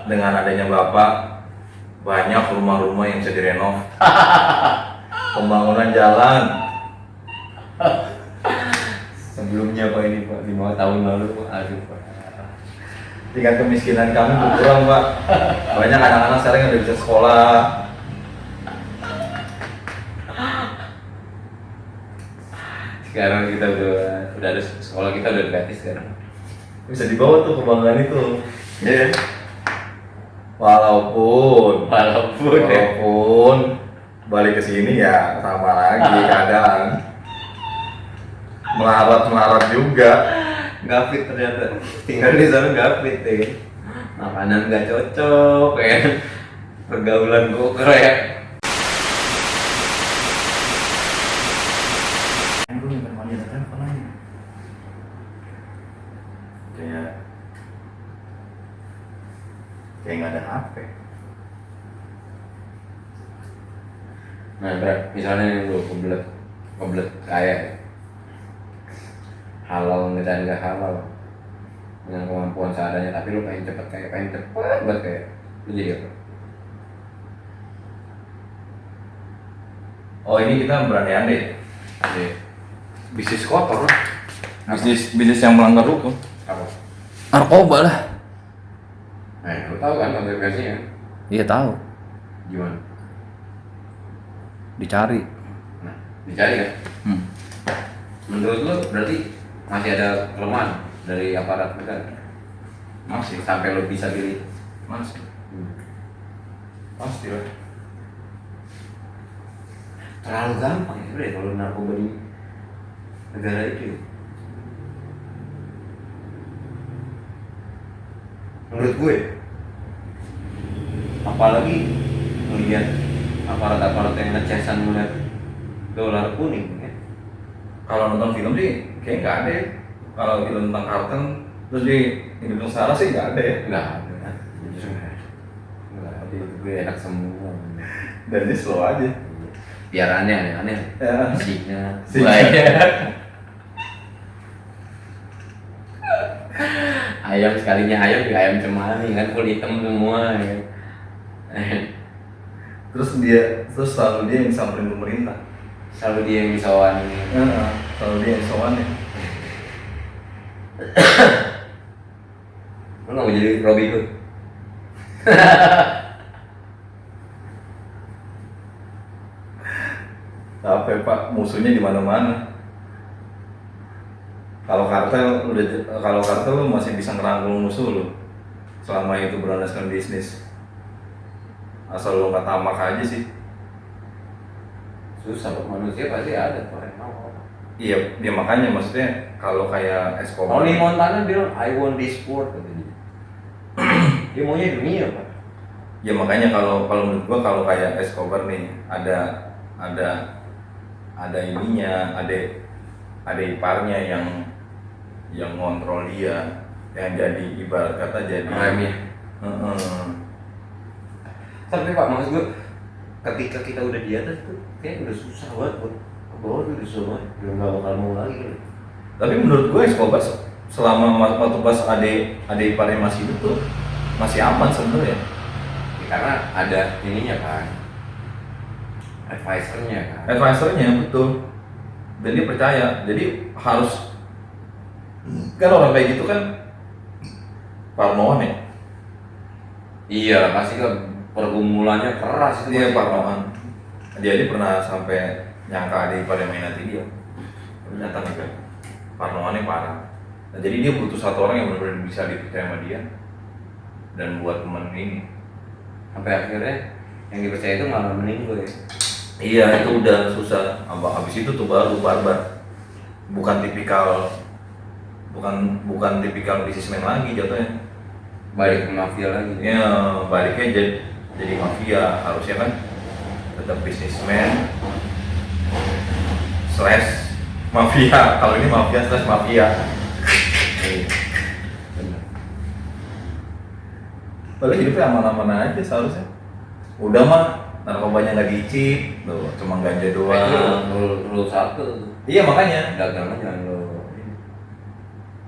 Dengan adanya bapak, banyak rumah-rumah yang bisa direnov. Pembangunan jalan. Sebelumnya Pak ini Pak 5 tahun lalu Pak, aduh Pak. Tingkat kemiskinan kami berkurang, Pak. Banyak anak-anak sekarang yang udah bisa sekolah. Sekarang kita udah ada sekolah, kita udah gratis sekarang. Bisa dibawa tuh kebanggaan itu. Iya. Walaupun Walaupun balik ke sini ya sama lagi kadang melarat juga. nggak fit ternyata, tinggal di sana nggak fit ya kan? Makanan nggak cocok ya, pergaulan kok kayak Kayak nggak ada HP. nah berat, misalnya yang lu kebelet kayak halal dan nggak halal dengan kemampuan seadanya, tapi lu pengen cepet banget kayak lu jadi apa? Oh, ini kita berandai-andai. Jadi bisnis kotor lah. Bisnis yang melanggar hukum. Apa? Narkoba lah. Nah, lu tahu kan konsekuensinya? Iya tahu. Gimana? Dicari. Nah, dicari kan? Menurut lu berarti masih ada kelemahan dari aparat negara? Masih. Sampai lu bisa pilih? Masih. Pasti lah. Terlalu gampang ya sebenarnya kalau narkoba di negara itu. Menurut gue, apalagi melihat aparat-aparat yang ngecesan melihat dolar kuning ya. Kalau nonton film sih kayaknya nggak ada ya. Kalau film tentang kartun terus di Indonesia sih nggak ada ya. Nggak ada kan? Justru nggak ada, itu gue enak semua. Dan dia slow aja. Biar aneh-aneh Ya. musiknya Musiknya. banyak. Ayam sekalinya ayam juga ayam cemani kan, full hitam semua ya. Terus selalu dia yang samperin pemerintah. Selalu dia yang disawan. Selalu dia yang sowan ya. Lu nggak mau jadi Robin Hood? Apa ya, Pak, musuhnya di mana-mana. Kalau kartel lu masih bisa ngerangkul musuh lu selama itu berlandaskan bisnis. Asal lu nggak tamak aja sih. Susah kok, manusia pasti ada kok yang mau. Iya, ya makanya maksudnya kalau kayak Escobar. Tony Montana bilang I want this world katanya. Dia maunya dunia Pak. Ya makanya kalau menurut gua kalau kayak Escobar nih ada ininya, ada iparnya yang ngontrol dia, yang jadi ibarat kata jadi remnya. Tapi Pak, maksud gue ketika kita udah di atas tuh kayak udah susah banget buat ke bawah tuh, udah susah banget, udah nggak bakal mau lagi kan. Tapi menurut gue Escobar selama waktu pas ade iparnya masih hidup tuh masih aman sebenarnya. Ya, karena ada ininya kan, Advisernya betul. Dan dia percaya. Jadi harus kan orang kayak gitu kan parnoan ya. Iya, pasti kan pergumulannya keras itu. Iya, parnoan. Dia pernah sampai nyangka ade iparnya main hati dia. Ternyata enggak. Parnoannya parah. Nah, jadi dia butuh satu orang yang benar-benar bisa dipercaya sama dia dan buat temen ini. Sampai akhirnya yang dipercaya itu malah meninggal ya. Iya, itu udah susah. Abis itu tuh baru barbar. Bukan tipikal bisnismen lagi jatuhnya. Balik ke mafia lagi. Ya, baliknya jadi mafia. Harusnya kan tetap bisnismen slash mafia. Kalau ini mafia slash mafia. Padahal hidupnya aman-aman aja seharusnya. Udah mah narkobanya nggak dicip, tuh cuma ganja doang. Rule satu. Iya makanya. Dagangan jangan lo.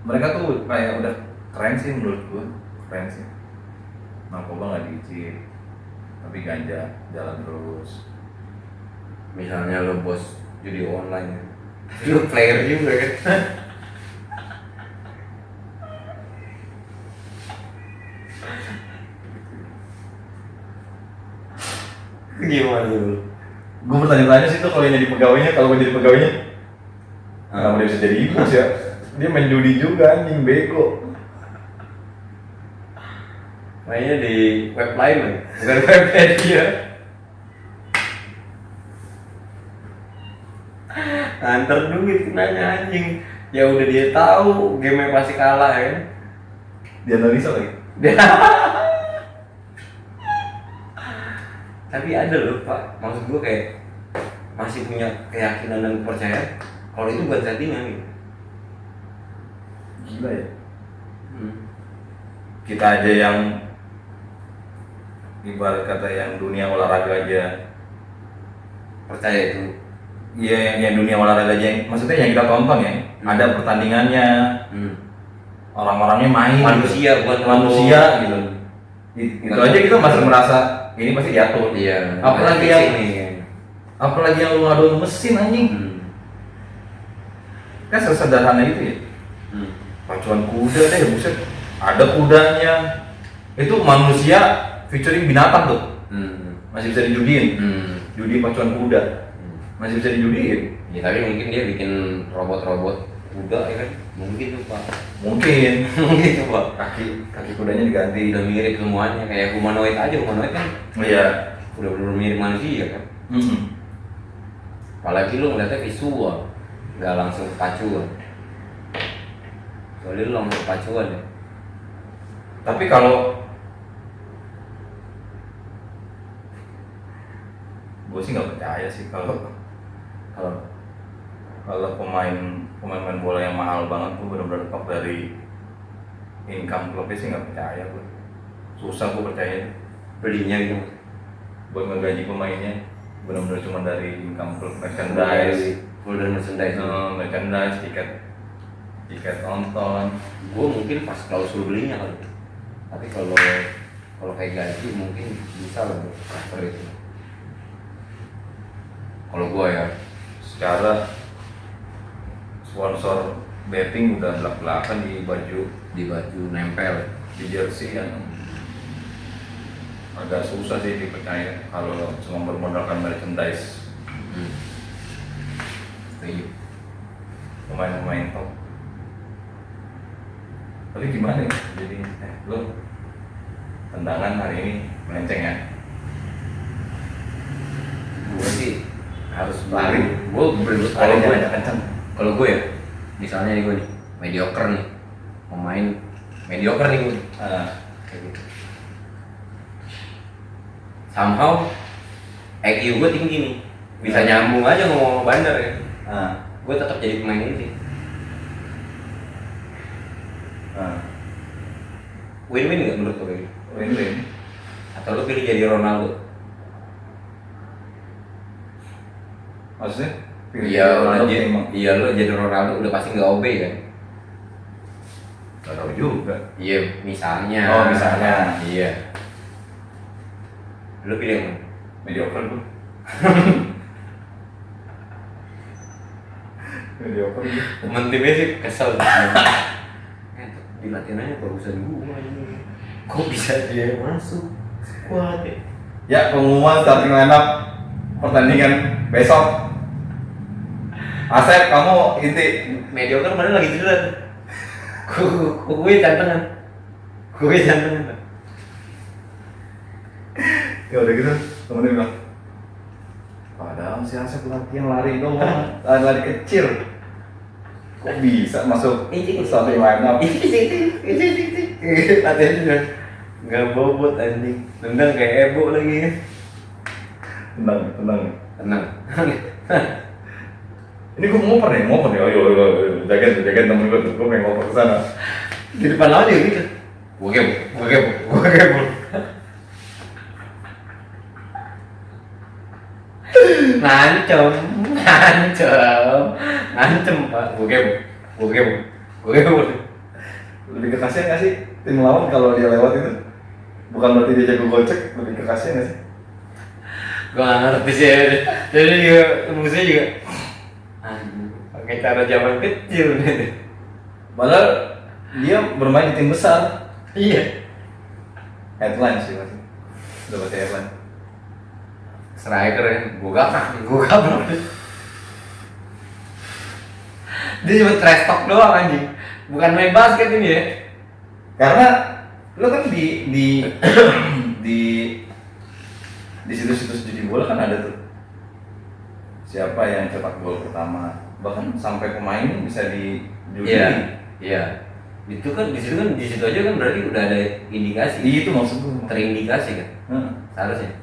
Mereka tuh kayak udah keren sih menurut gua, keren sih. narkoba nggak diizin, tapi ganja jalan terus. Misalnya lo bos judi online, tapi lo player juga kan. Gimana lu? Gue bertanya-tanya sih tuh kalau yang jadi pegawainya, kalau gue jadi pegawainya, kenapa dia bisa jadi bos ya? Dia main judi juga, anjing bego. Mainnya di web lain lagi, bukan Webpedia. Antar duit nanya anjing. Ya udah dia tahu game pasti kalah ya. Dia analisa lagi. Tapi ada loh Pak, maksud gue kayak masih punya keyakinan dan kepercayaan kalau itu bukan settingan gitu. Gila ya. Kita aja yang ibarat kata yang dunia olahraga aja Percaya itu. iya, yang dunia olahraga aja yang, maksudnya yang kita tonton ya, ada pertandingannya, orang-orangnya main Manusia, gitu. bukan manusia gitu. Itu aja kita masih merasa ini pasti diatur. Iya. Apalagi yang apalagi yang lu ngaduin mesin anjing. Kan sesederhana itu ya. Pacuan kuda deh, buset. Ada kudanya. Itu manusia featuring binatang tuh. Masih bisa dijudiin. Judi pacuan kuda. Masih bisa dijudiin. Ya tapi mungkin dia bikin robot-robot kuda ya kan? Mungkin tuh Pak. Mungkin. Mungkin tuh Pak. Kaki kudanya diganti. Udah mirip semuanya kayak humanoid aja, humanoid kan Iya. udah bener mirip manusia kan. Apalagi lu ngeliatnya visual, nggak langsung kepacuan. Soalnya lu langsung kepacuan ya. Tapi kalau gue sih nggak percaya sih kalau pemain bola yang mahal banget tuh benar-benar top dari income klubnya sih nggak percaya gue. Susah gue percaya Belinya gitu. buat ngegaji pemainnya benar-benar cuma dari income klub, merchandise, Full dan merchandise. merchandise, tiket nonton. Gue mungkin pas klausul belinya kali. Tapi kalau kayak gaji mungkin bisa lah transfer itu. Kalau gue ya, Secara sponsor betting udah belak-belakan di baju nempel. di jersey yang agak susah sih dipercaya kalau cuma bermodalkan merchandise. Setuju. Pemain-pemain top. Tapi gimana ya? Jadi lo tendangan hari ini melenceng ya? Gue sih harus Lari. Gue berlutut Kalau kalau gue gue kenceng. Kalau gue ya, misalnya nih gue nih, mediocre nih, pemain mediocre nih gue, kayak gitu. Somehow IQ gue tinggi nih, bisa nyambung aja ngomong bandar ya. Gue tetap jadi pemain ini. Win-win nggak menurut lo kayak gitu? Win-win. Atau lo pilih jadi Ronaldo? Maksudnya? Iya lo jadi Ronaldo udah pasti nggak OB kan? Gak tau juga. Iya, misalnya. Oh, misalnya. Iya. Lo pilih yang mana? Mediocre gue. Mediocre gue. Temen timnya sih kesel. Di latihan aja bagusan gue ini. Kok bisa dia masuk squad ya? Ya, pengumuman starting lineup pertandingan besok. Asep, kamu inti. Mediocre mana lagi cedera tuh? Gue cantengan. Ya udah gitu, temennya bilang, padahal si Asep latihan lari doang, lari kecil. Kok bisa masuk starting lineup? Latihan juga nggak bobot anjing. Tendang kayak Ebo lagi. Tenang. Ini gue ngoper nih, ayo, jagain temen gue pengen ngoper kesana. Di depan lawan dia gitu. Gue kepo. Ngancem Pak. Gue kepo. Lebih ke kasihan nggak sih tim lawan kalau dia lewat itu? Bukan berarti dia jago gocek, lebih ke kasih nggak sih? Gue gak ngerti sih. Jadi juga musuhnya juga anjing, pakai cara zaman kecil gitu. Padahal dia bermain di tim besar. Iya. Headline sih masih. Udah pasti headline. Striker ya, gue gak. Dia cuma trash talk doang anjing. Bukan main basket ini ya. Karena lo kan di di di situs-situs judi bola kan ada tuh siapa yang cetak gol pertama, bahkan sampai pemain bisa di judi. Iya. Itu kan di situ aja kan berarti udah ada indikasi. Itu maksud gue. Terindikasi kan. Seharusnya.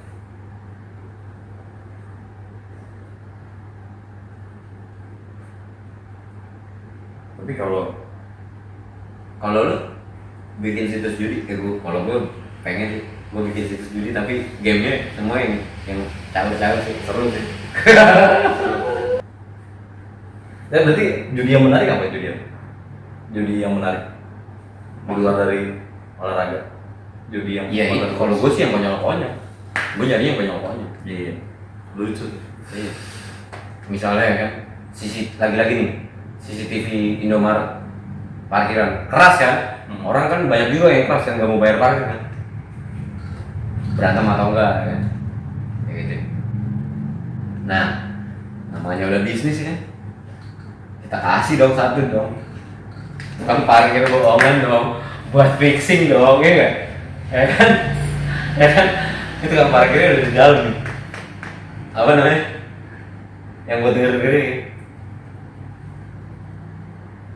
Tapi kalau lu bikin situs judi kayak gue, kalau gue pengen sih gue bikin situs judi tapi gamenya semua yang caur-caur sih, seru sih. ya berarti judi yang menarik apa judi apa? Judi yang menarik di luar dari olahraga. Judi yang Iya, kalau gue sih yang konyol-konyol. Gue nyari yang konyol-konyol. Iya. Lucu. Iya. Misalnya kan, lagi-lagi nih, CCTV Indomaret parkiran keras kan. Orang kan banyak juga yang keras yang nggak mau bayar parkir kan. Berantem atau enggak kan? Kayak gitu. Nah, namanya udah bisnis kan. Kita kasih dong satu dong. Bukan parkir bohongan dong, buat fixing dong, ya nggak? Ya kan? Ya kan? Itu kan parkirnya udah di dalam nih. Apa namanya? Yang buat denger-denger ini.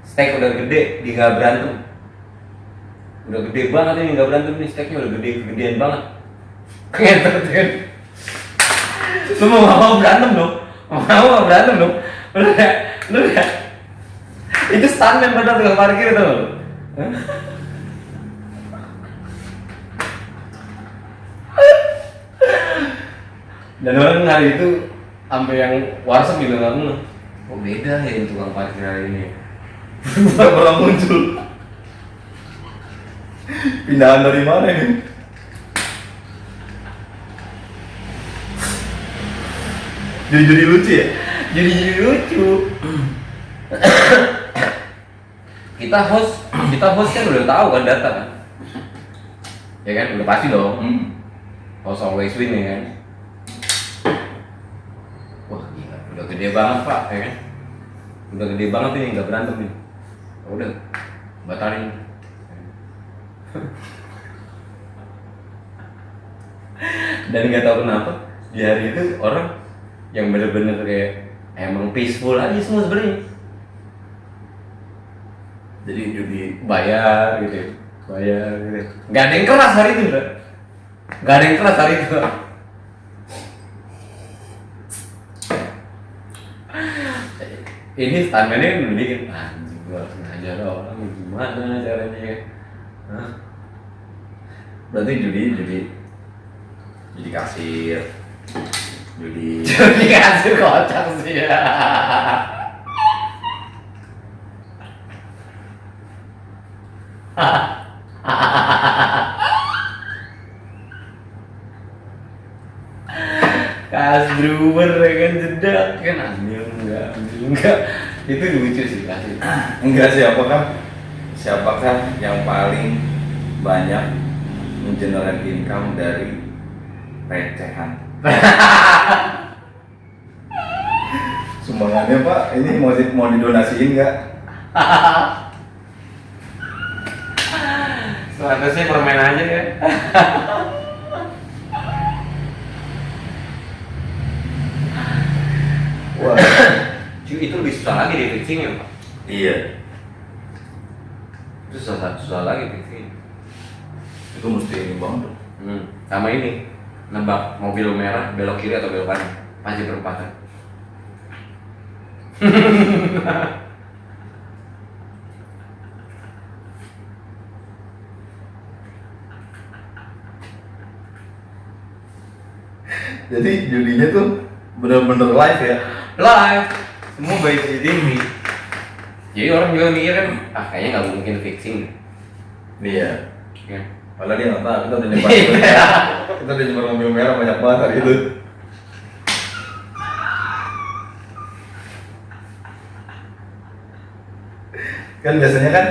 Steak udah gede, di nggak berantem. Udah gede banget ini nggak berantem nih, steaknya udah gedean banget. Ngentot kan? Lu mau berantem dong? Mau berantem dong? Lu udah. Itu stuntman padahal tukang parkir tuh. Dan orang hari itu sampai yang warteg juga nggak ngeh. Oh beda ya yang tukang parkir hari ini. Gak pernah muncul. Pindahan dari mana ini? Jadi lucu ya? Jadi lucu. kita host kan udah tahu kan data kan, ya kan udah pasti dong. Host always win ya kan. Wah gila, udah gede banget pak ya kan, udah gede banget ini nggak berantem nih. Udah batalin. Dan nggak tahu kenapa di hari itu orang yang bener-bener kayak emang peaceful aja semua sebenarnya. Jadi judi Bayar gitu. Nggak ada yang keras hari itu, bro. Nggak ada yang keras hari itu. Ini stuntman-nya udah bikin anjing, gua harus ngajar orang gimana caranya. Hah? berarti judi kasir, judi Jadi kasih kocak sih ya. Kas Brewer ya kan jedak kan anjing enggak. Itu lucu sih kasih. enggak. Siapakah yang paling banyak mengenerate income dari recehan? Sumbangannya pak, ini mau didonasiin nggak? Soalnya sih permen aja ya. Wah, Cuy, itu lebih susah lagi di fixing ya pak. iya. Itu susah lagi fixing. Itu mesti ini banget. Sama ini nebak mobil merah belok kiri atau belok kanan panci perempatan. Jadi judinya tuh bener-bener live ya. Live semua by CCTV. Jadi orang juga mikir kan kayaknya nggak mungkin fixing. Iya. Ya. Padahal dia nggak tahu, kita udah nyebar kita udah nyebar mobil merah banyak banget hari itu. Kan biasanya kan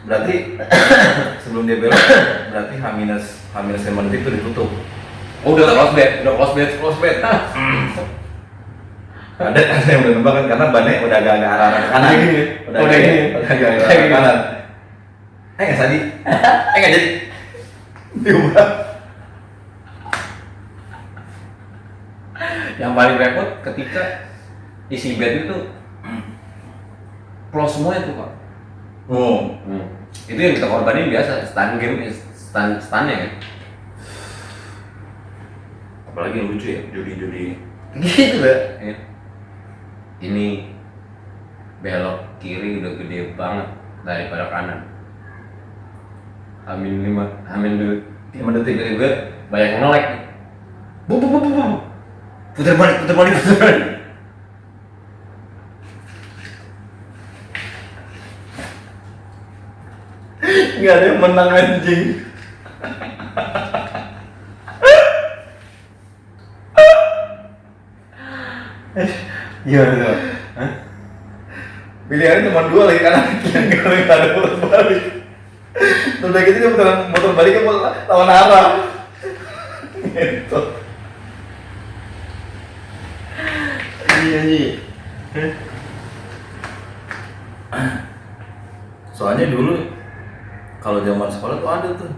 berarti sebelum dia belok berarti H-5 menit itu ditutup. Oh, udah close bed. Ada yang udah nembak kan karena bannya udah agak arah ke kanan. Gini. Udah Udah agak gini. agak arah ke kanan. Nggak tadi. Nggak jadi. Diubah. Yang paling repot ketika isi bed itu close semua itu, Pak. Oh. Itu yang kita korbanin biasa, stunnya kan. Apalagi yang lucu ya, judi-judi. Gitu lah. Ya. Ini belok kiri udah gede banget daripada kanan. Hamin 5 detik gue banyak yang nolek. Bu. Putar balik. Nggak ada yang menang anjing. Gimana tuh? Hah? Pilihannya cuma dua lagi kanan yang nggak ada putar balik. Terus udah gitu dia muter baliknya lawan arah. Gitu. Iya. Soalnya dulu kalau zaman sekolah tuh ada tuh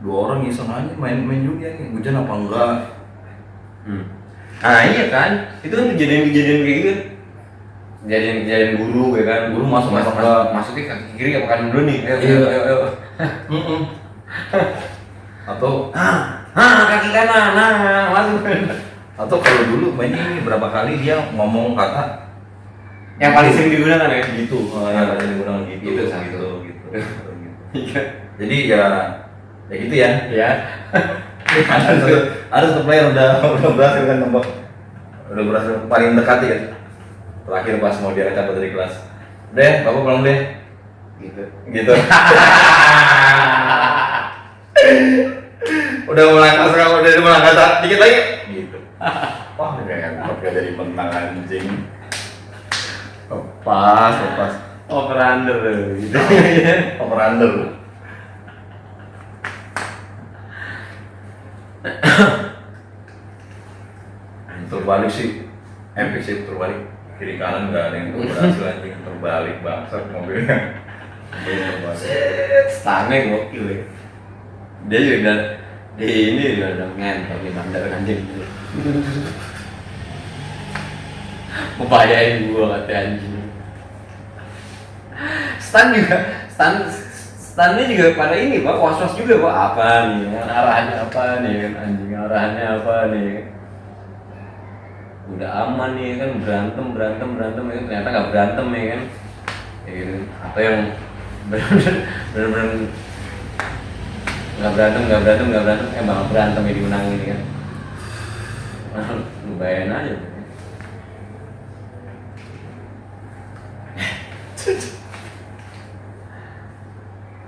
dua orang iseng aja main juga nih, hujan apa enggak. Nah iya kan, itu kan kejadian kayak gitu. Kejadian guru ya kan, Guru masuk masuknya kaki kiri apa kanan dulu nih, ayo. Atau Kaki kanan, masuk. atau kalau dulu main ini berapa kali dia ngomong kata Yang paling sering digunakan ya? gitu, yang paling digunakan gitu, Gitu, satu. gitu. Iya. Jadi ya gitu ya. Iya. Ada satu player udah berhasil kan nembak, udah berhasil paling dekat ya. Terakhir pas mau dia cabut dari kelas, deh bapak pulang deh, gitu. udah melangkah dikit lagi, gitu. Wah kayak jadi menang anjing. Lepas. Operander gitu. Operander. Terbalik sih, epic sih terbalik. Kiri kanan nggak ada yang berhasil anjing, terbalik bangsat mobilnya. Stane gokil ya. Dia juga di ini udah ngentot di bandar anjing. Membahayain gua kata anjing. Stunnya juga pada ini Pak, was-was juga Pak, apa nih, arahannya apa nih kan anjing, arahannya apa nih. Udah aman nih kan, berantem ya kan, ternyata nggak berantem ya kan. Ya gitu. Atau yang bener-bener nggak berantem malah berantem ya dimenangin ini kan. Lu bayangin aja.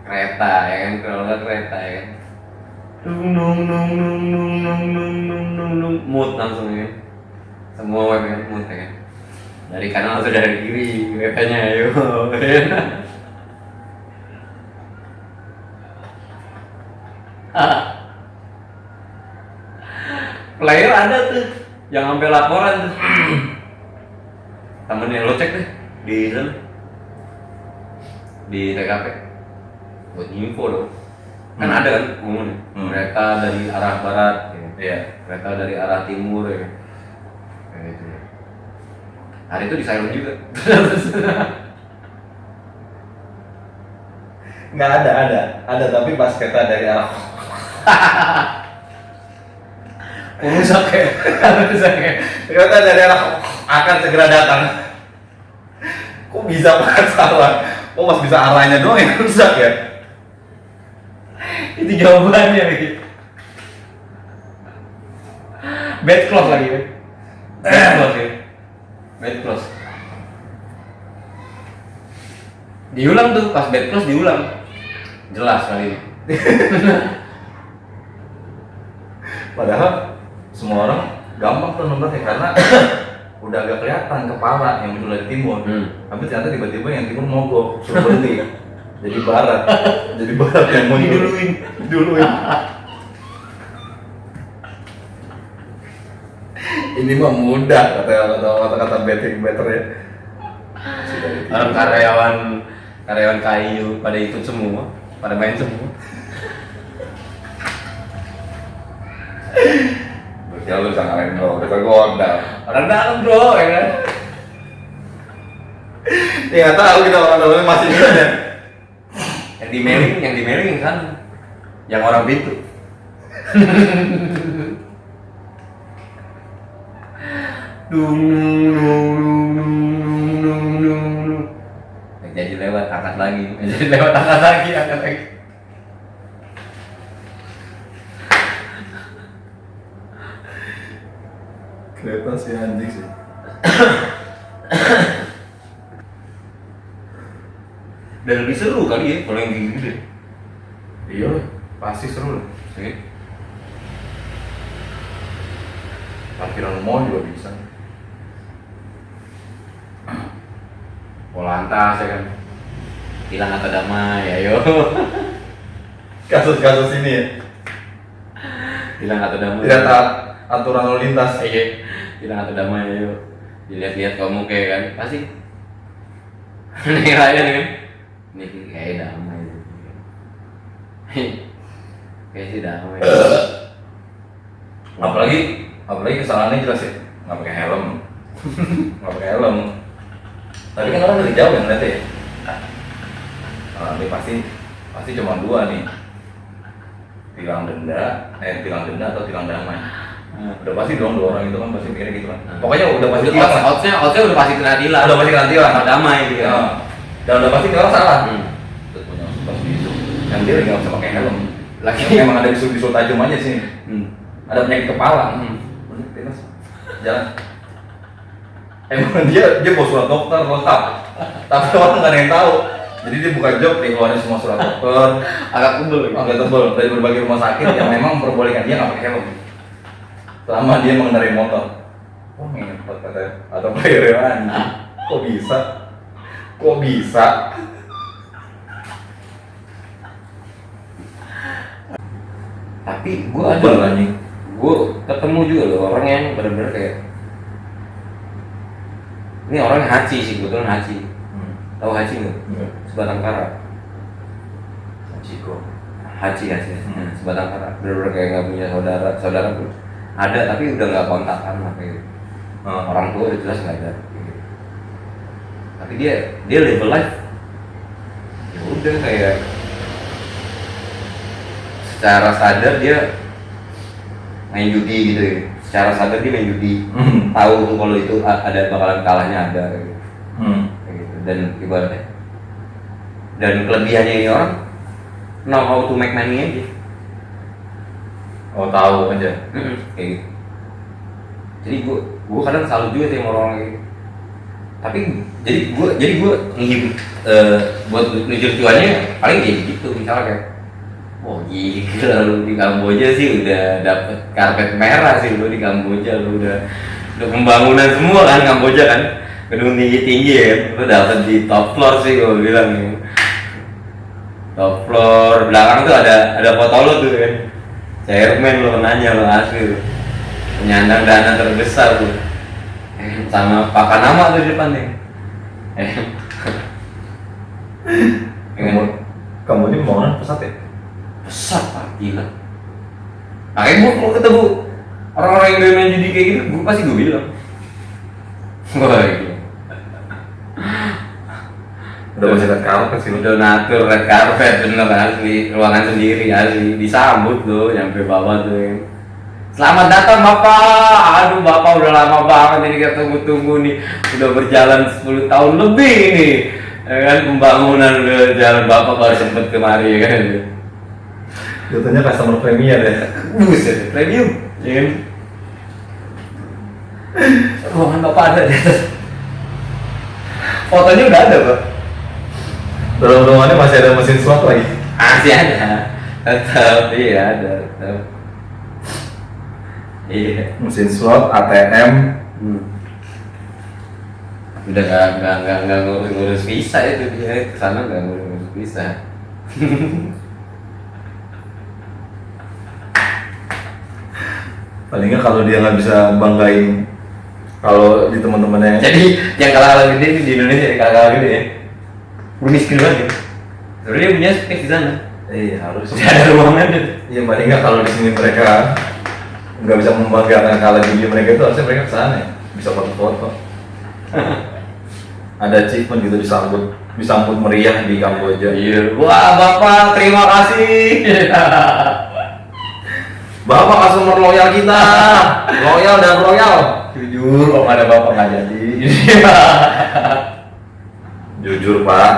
Kereta ya kan, kalau nggak kereta ya kan, nung mood langsung ya, semua web kan mood ya kan, dari kanan atau dari kiri keretanya ayo. Player ada tuh yang sampai laporan tuh. Temennya lo cek deh di sana, di TKP buat info dong. Kan ada kan umumnya kereta dari arah barat ya, kereta dari arah timur ya kayak gitu ya. Hari itu di silent juga. Nggak ada tapi pas kereta dari arah rusak ya. kereta dari arah akan segera datang. Kok bisa banget salah? Kok mas bisa arahnya doang yang rusak ya? Itu jawabannya gitu. Bad close lagi ya. Bad close. Diulang tuh pas bad close diulang. Jelas kali ini. Padahal semua orang gampang tuh nembaknya karena udah agak kelihatan kepala yang muncul dari timur. Tapi ternyata tiba-tiba yang timur mogok, suruh berhenti. Jadi barat yang muncul. Duluin. Ini mah mudah kata better ya. Orang karyawan kayu pada ikut semua, pada main semua. Ya lu bisa ngalahin bro, kita gondal. Orang dalam bro, ya kan? Ya nggak tahu kita orang dalamnya masih bisa ya. Yang di mailing yang sana, yang orang pintu. Jadi lewat angkat lagi. Kereta si anjing sih. Dan lebih seru kali ya kalau yang gini deh. Iya, pasti seru lah. Parkiran mall juga bisa. Polantas ya kan. Hilang atau damai, ayo. Kasus-kasus ini ya. Hilang atau damai. Tidak taat aturan lalu lintas. Iya. Hilang atau damai, ayo. Dilihat-lihat kamu kayak kan, pasti. Nilainya kan. Ini kayak damai. Kayak sih damai. Apalagi kesalahannya jelas ya. Nggak pakai helm. Tapi kan orang dari jauh yang ngeliatnya ya. Ini pasti cuma dua nih. Tilang denda atau tilang damai. Udah pasti dong dua orang itu kan pasti mikirnya gitu kan. Pokoknya udah pasti tilang lah. Outnya udah pasti kena tilang. Udah pasti kena tilang. Sama damai gitu ya. Dan udah pasti orang salah. Terus punya pas bisu. Yang dia nggak bisa pakai helm. Lagi emang ada bisu tajam aja sih. Ada penyakit kepala. Udah jalan. Emang dia bawa surat dokter lengkap. Tapi orang nggak ada yang tahu. Jadi dia buka job, dia keluarin semua surat dokter. Agak tebel Dari berbagai rumah sakit yang memang memperbolehkan dia nggak pakai helm. Selama dia mengendarai motor. Oh ngepet katanya. Atau bayaran. Kok bisa? Tapi gue ketemu juga loh orang yang benar-benar kayak ini orang yang haji sih, kebetulan haji. Tahu haji nggak? Sebatang kara. Haji. Sebatang kara. Benar-benar kayak nggak punya saudara pun ada tapi udah nggak kontakan lah kayak orang tua udah jelas nggak ada. Tapi dia live life. Ya udah kayak secara sadar dia main judi gitu ya. Secara sadar dia main judi. Tahu kalau itu ada bakalan kalahnya ada gitu. Kayak gitu. Dan ibaratnya dan kelebihannya ini orang know how to make money aja. Oh tahu aja. Kayak gitu. Jadi gue kadang salut juga sih sama orang kayak gitu. Tapi jadi gue ngehibur buat nunjuk tuannya paling kayak gitu misalnya kayak oh gila lu di Kamboja sih udah dapet karpet merah sih lu di Kamboja lu udah pembangunan semua kan Kamboja kan gedung tinggi ya lu dapet di top floor sih gue bilang top floor belakang tuh ada foto lo tuh kan chairman lo nanya lo asli lo penyandang dana terbesar tuh sama pakan nama tuh di depan nih kamu ini pembangunan pesat ya? Besar pak, gila. Makanya gue kalau ketemu orang-orang yang main judi kayak gitu, gue pasti gue bilang wah gila. Udah masih red carpet sih, udah natur red carpet bener asli, ruangan sendiri asli, disambut tuh nyampe bawah tuh. Selamat datang Bapak, aduh Bapak udah lama banget ini kita tunggu-tunggu nih, udah berjalan 10 tahun lebih nih, ya kan pembangunan udah jalan Bapak baru sempet kemari ya kan. Jatuhnya customer premier ya. Buset, premium, ya kan? Ruangan Bapak ada di atas. Fotonya udah ada Pak. Dalam ruangannya masih ada mesin slot lagi. Masih ada. Tetap, iya ada, tetap. Iya. Mesin slot, ATM. Udah nggak ngurus visa itu dia kesana nggak ngurus visa. Paling nggak kalau dia nggak bisa banggain kalau di teman-temannya. Jadi yang kalah gede itu di Indonesia yang kalah gede ya. Udah miskin banget. Sebenarnya dia punya space di sana. Iya harus. Tidak ada ruangan deh. Iya paling nggak kalau di sini mereka nggak bisa membanggakan kalah gigi mereka itu harusnya mereka kesana ya. Bisa foto-foto. Ada achievement gitu disambut meriah di Kamboja. Iya. Wah bapak terima kasih. Bapak customer loyal kita, loyal dan royal. Jujur kok ada bapak nggak jadi. Jujur Pak,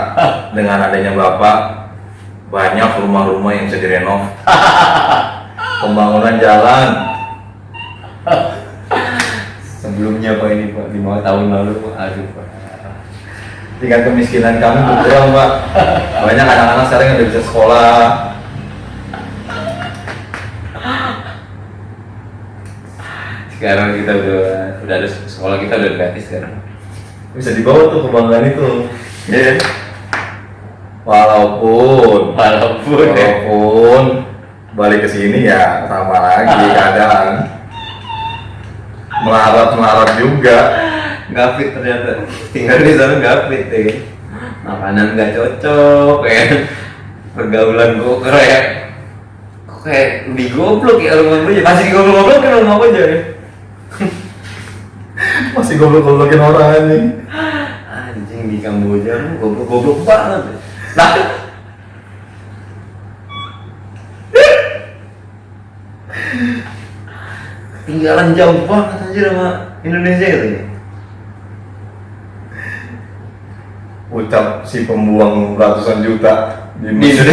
dengan adanya Bapak banyak rumah-rumah yang bisa direnov. Pembangunan jalan. Sebelumnya Pak ini Pak 5 tahun lalu Pak, aduh Pak. Tingkat kemiskinan kami berkurang Pak. Banyak anak-anak sekarang yang udah bisa sekolah. Sekarang kita udah ada sekolah kita udah gratis sekarang. Bisa dibawa tuh kebanggaan itu. Iya. Walaupun balik ke sini ya sama lagi kadang melarat juga. Nggak fit ternyata. Tinggal di sana nggak fit ya. Makanan nggak cocok ya. Pergaulan kok kayak digoblok ya rumah gue. Masih digoblok-goblok kan rumah gue aja ya. Masih goblok-goblokin orang nih. Anjing di Kamboja lu goblok-goblok banget. Nah, tinggalan jauh banget aja sama Indonesia katanya. Ucap si pembuang ratusan juta Di Indonesia.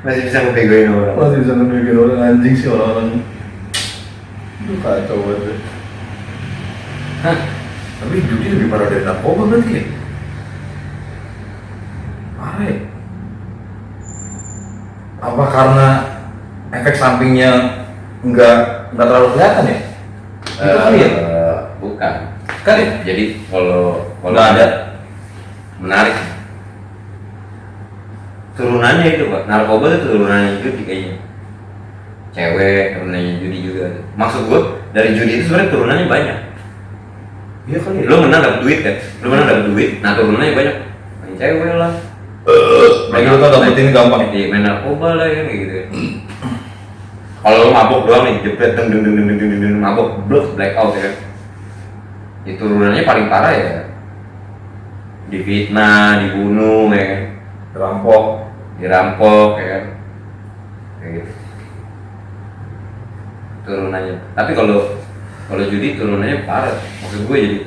Masih bisa ngebegoin orang. Masih bisa ngebikin orang anjing sih orang-orang. Itu kacau banget. Hah? Tapi judi lebih parah dari narkoba berarti ya? Parah ya? Apa karena efek sampingnya nggak terlalu kelihatan ya? Itu kali ya? Bukan. Kan ya? Jadi kalau Nggak ada. menarik. Turunannya itu Pak, narkoba itu turunannya judi kayaknya. Cewek turunannya judi juga. Maksud gua dari judi itu sebenarnya turunannya banyak. Iya kali ya? Lo menang dapat duit kan? Lo menang dapat duit, nah turunannya banyak. Main cewek lah. Lagi lu tau dapetin gampang ya? Iya, main narkoba lah kan kayak gitu. Kalau lo mabok doang nih, jepret deng deng deng deng deng deng mabok, blok blackout ya kan. Ya turunannya paling parah ya. Difitnah, dibunuh ya kan. Dirampok ya kan. Kayak gitu. Turunannya. Tapi kalau judi turunannya parah. Maksud gue jadi